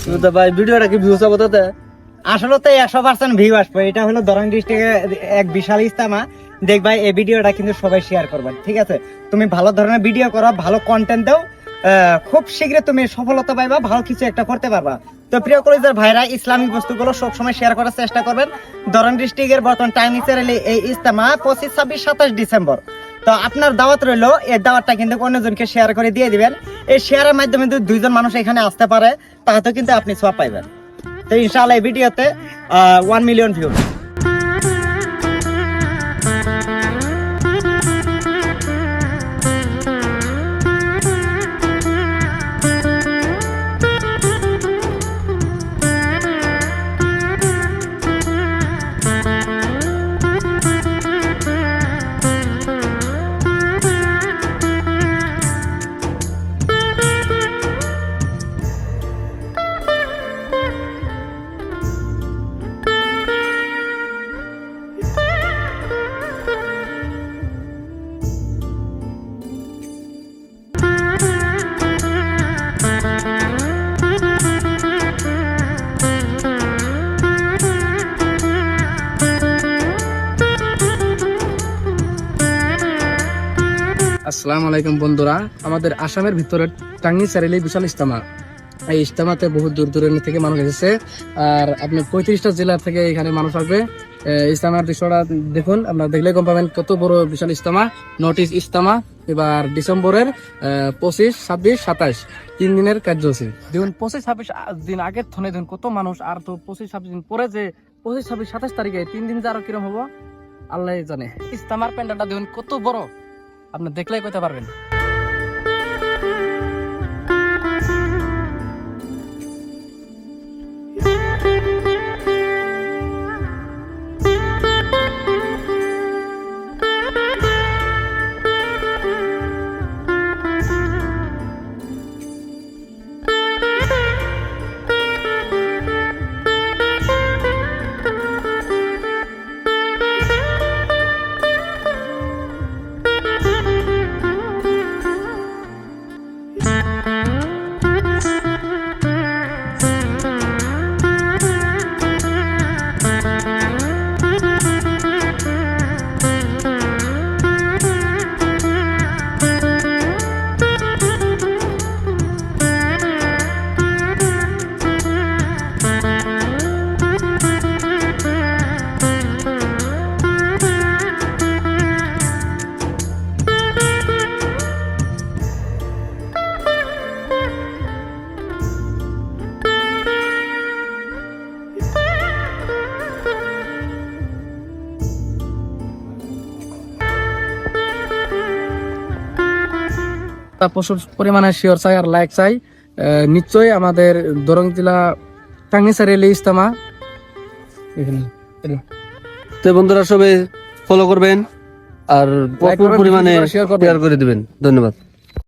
তো ভাই ভিডিওটা কি ভিউজ হবে তাতে? আসলে তো 100% ভিউ আসবে। এটা হলো দরং ডিস্ট্রিক্টে এক বিশাল ইজতেমা। দেখবা এই ভিডিওটা কিন্তু সবাই শেয়ার করবেন, ঠিক আছে? তুমি ভালো ধরনের ভিডিও করো, ভালো কন্টেন্ট দাও, খুব শীঘ্রই তুমি সফলতা পাইবা, ভালো কিছু একটা করতে পারবা। তো প্রিয় কলেজের ভাইরা, ইসলামিক বস্তুগুলো সবসময় শেয়ার করার চেষ্টা করবেন। দরং ডিস্ট্রিক্টের বর্তমান টাইম চ্যানেলে এই ইজতেমা 25, 26, 27 ডিসেম্বর। তো আপনার দাওয়াত রইলো, এই দাওয়াতটা কিন্তু অন্যজনকে শেয়ার করে দিয়ে দিবেন। এই শেয়ারের মাধ্যমে যদি 2 জন মানুষ এখানে আসতে পারে, তাহলে কিন্তু আপনি সওয়াব পাইবেন। তো ইনশাআল্লাহ এই ভিডিওতে 1 মিলিয়ন ভিউ। আসসালামু আলাইকুম বন্ধুরা, আমাদের আসামের ভিতরে টাঙ্গি চারিলে বিশাল ইজতেমা। এই ইজতেমাতে বহু দূর দূরান্ত থেকে মানুষ এসেছে, আর আপনি 35টা জেলা থেকে এখানে মানুষ আসবে। ইজতেমার দৃশ্যটা দেখুন, আপনারা দেখলে গম পাবেন কত বড় বিশাল ইজতেমা। নর্থ ইস্ট ইজতেমা এবার ডিসেম্বরের 25, 26, 27 3 দিনের কার্যসূচি। দেখুন 25, 26 দিন আগের থনে দেখুন কত মানুষ, আর তো 25, 26 দিন পরে যে 25, 26, 27 তারিখে 3 দিন যে আরো কিরম হবো আল্লাহ জানে। ইজতেমার প্যান্ডেলটা দেখুন কত বড়, আপনি দেখলেই কইতে পারবেন। প্রচুর পরিমাণে শেয়ার চাই আর লাইক চাই। নিশ্চয়ই আমাদের দরং জেলা টাঙ্গিচারিয়ালি ইজতেমা এখানে। তো বন্ধুরা সবাই ফলো করবেন আর প্রচুর পরিমাণে শেয়ার করে দিবেন। ধন্যবাদ।